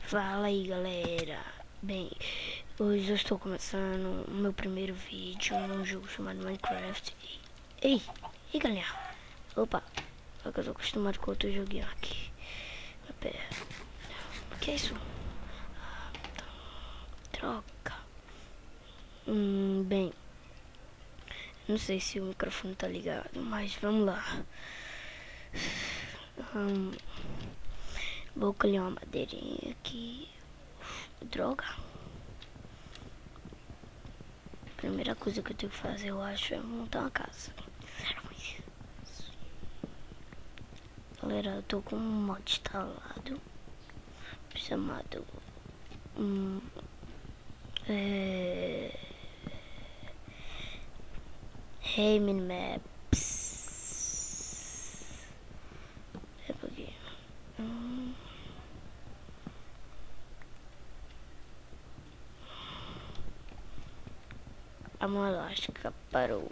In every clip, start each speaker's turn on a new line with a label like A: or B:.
A: Fala aí, galera. Bem, hoje eu estou começando o meu primeiro vídeo num jogo chamado Minecraft. Ei, galera. Opa, é que eu tô acostumado com outro joguinho aqui. Pera, o que é isso? Troca. Bem, não sei se o microfone tá ligado, mas vamos lá. Vou colher uma madeirinha aqui. Droga. Primeira coisa que eu tenho que fazer, eu acho, é montar uma casa. Galera, eu tô com um mod instalado chamado Hey Minimaps. É porque a mão elástica parou.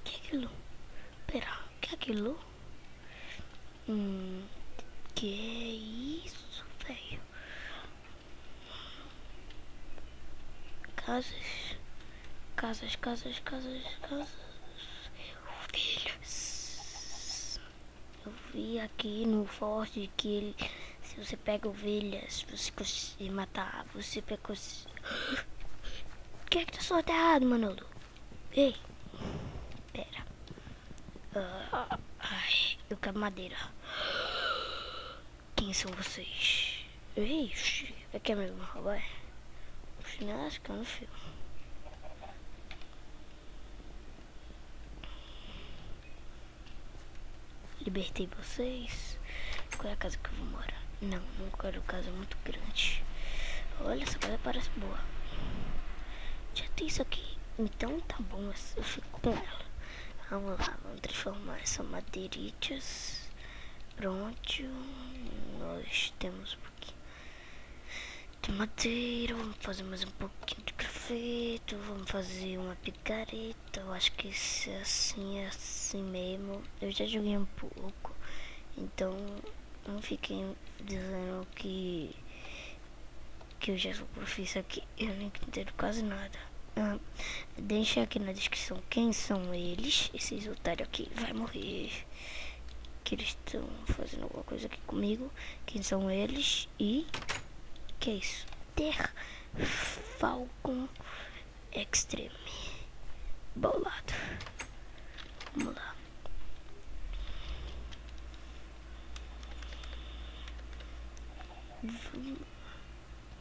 A: Que é aquilo? Pera, que é aquilo? Que é isso, velho? Casas. Ovelhas. Eu vi aqui no forte que ele, se você pega ovelhas, você consegue matar, você pega... O que é que tá soltado, Manolo? Ei, pera. Ai, eu quero madeira. Quem são vocês? Ei, aqui é mesmo, vai. Não, acho que eu não fio. Libertei vocês. Qual é a casa que eu vou morar? Não quero casa muito grande. Olha, essa casa parece boa. Já tem isso aqui. Então tá bom, eu fico com ela. Vamos lá, vamos transformar essa madeiritas. Pronto. Nós temos um pouquinho de madeira. Vamos fazer mais um pouquinho de graveto. Vamos fazer uma picareta. Eu acho que se é assim mesmo. Eu já joguei um pouco. Então não fiquem dizendo que eu já sou profissa aqui. Eu nem entendo quase nada. Deixa aqui na descrição quem são eles. Esses otários aqui vai morrer. Que eles estão fazendo alguma coisa aqui comigo. Quem são eles? E que é isso? Ter Falcon Extreme bolado. Vamos lá.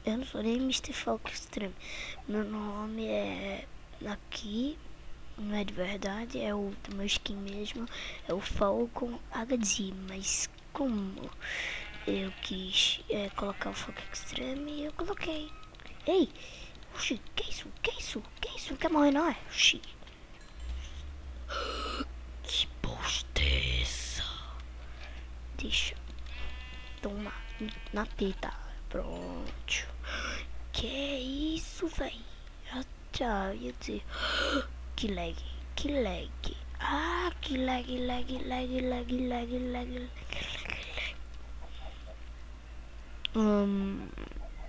A: Eu não sou nem Mr. Falcon Extreme. Meu nome é aqui, não é de verdade, é o do meu skin mesmo, é o Falcon HD, mas como eu quis colocar o Falcon Extreme, eu coloquei. Ei, oxi, que isso? Quer morrer não é? Oxi. Que bosta é essa? Deixa. Toma, na teta. Pronto. Que isso, véi? Já ia dizer. Que lag. Ah, que lag.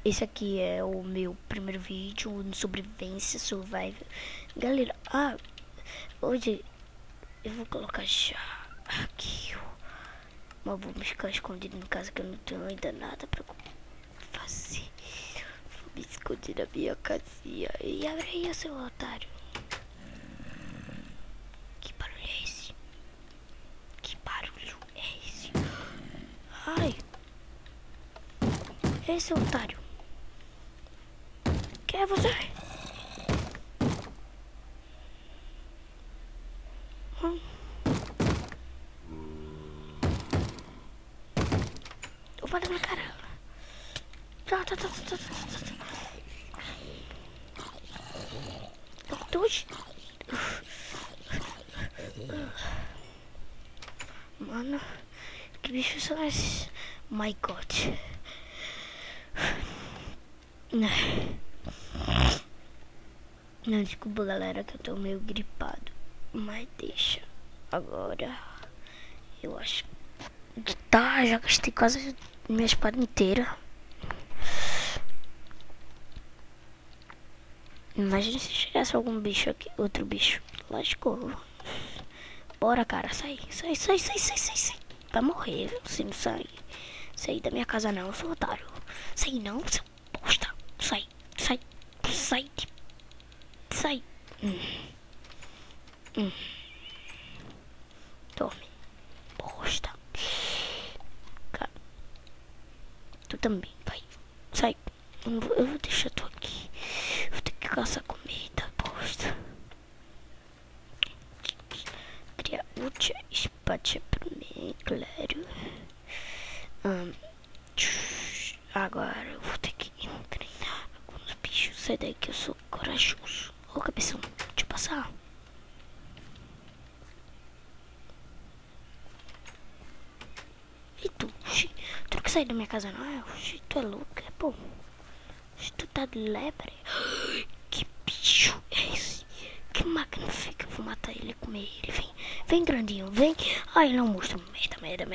A: Esse aqui é o meu primeiro vídeo de sobrevivência, survival. Galera, hoje eu vou colocar já aqui, ó. Mas vou me ficar escondido em casa que eu não tenho ainda nada pra fazer. Vou me esconder na minha casinha. E abre aí, seu otário. Que barulho é esse? Ai. Ei, seu otário. Quem é você? Eu falei na cara. Tá. Dois. Mano, que bicho são esses? My God. Não, desculpa, galera, que eu tô meio gripado. Mas deixa. Agora, eu acho que tá, já gastei quase minha espada inteira. Imagina se chegasse algum bicho aqui, outro bicho. Lascou. Bora, cara, sai. Vai morrer, viu? Se não sair. Sai da minha casa não, eu sou otário. Sai não, seu bosta. Sai. Tome. Bosta. Cara. Tu também, vai. Sai. Eu vou deixar tu aqui. Vou ter que caçar comida, bosta. Criar útil espada pra mim, claro. Agora eu vou ter que treinar alguns bichos. Sai daí que eu sou corajoso. Ô, cabeção, deixa eu passar. E tu? Tu não quer sair da minha casa não? Tu é louco, é bom. Tu tá de lebre. Que bicho é esse? Que magnífico. Eu vou matar ele e comer ele. Vem grandinho, vem. Ai, não, monstro. Merda.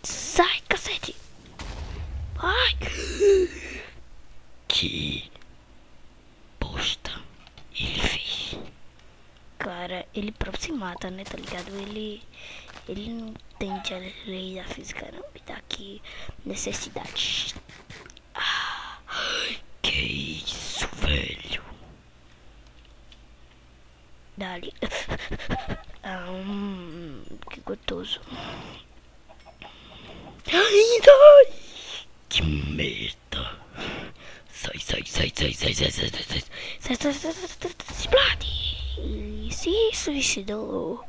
A: Sai, cacete. Ai. Que bosta ele fez. Cara, ele próprio se mata, né, tá ligado? Ele não entende a lei da física, não. Me dá aqui necessidade. Que isso, velho. Dali. Que gostoso. Ai, que merda. Sai. Explode. Se suicidou.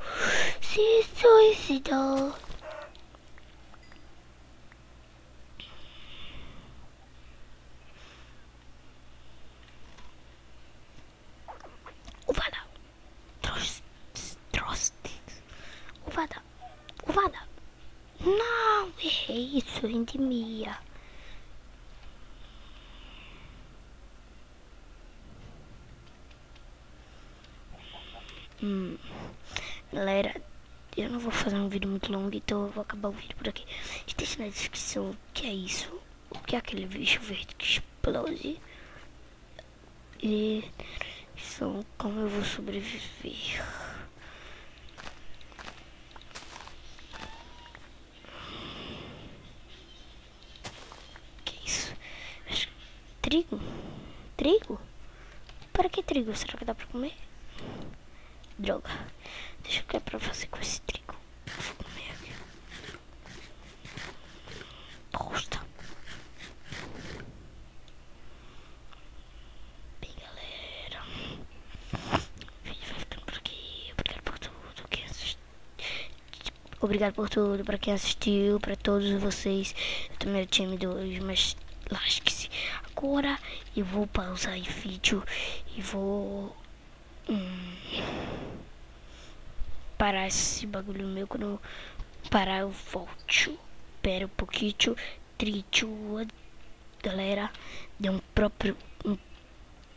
A: Uvada. Uvada. Não, errei isso, endemia. Galera, eu não vou fazer um vídeo muito longo, então eu vou acabar o vídeo por aqui. Deixa na descrição o que é isso, o que é aquele bicho verde que explode e como eu vou sobreviver. Que isso? Trigo? Para que trigo? Será que dá pra comer? Droga. Deixa eu ver pra fazer com esse trigo. Vou comer aqui. Bosta. Bem, galera. O vídeo vai ficando por aqui. Obrigado por tudo quem assistiu. Obrigado por tudo pra quem assistiu. Pra todos vocês. Eu tô meio tímido hoje, mas lasque-se. Agora eu vou pausar o vídeo e vou parar esse bagulho meu. Quando eu parar eu volto. Pera um pouquinho. Galera, deu um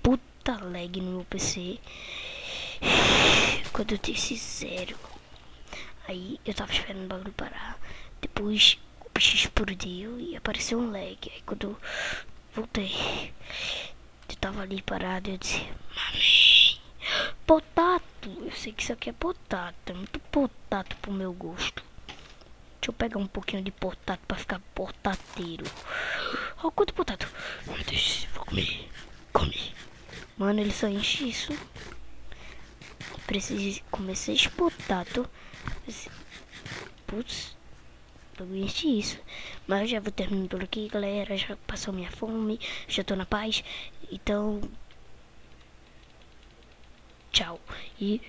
A: puta lag no meu PC quando eu disse 0. Aí eu tava esperando o bagulho parar. Depois o bicho explodiu e apareceu um lag. Aí quando eu voltei, eu tava ali parado e eu disse: mami, potato. Eu sei que isso aqui é potato. É muito potato pro meu gosto. Deixa eu pegar um pouquinho de potato pra ficar potateiro. Olha o quanto potato. Meu Deus, vou comer. Come. Mano, ele só enche isso. Preciso comer 6 potato. Putz, eu enchi isso. Mas eu já vou terminar por aqui, galera. Já passou minha fome. Já tô na paz. Então, tchau. E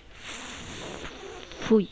A: fui.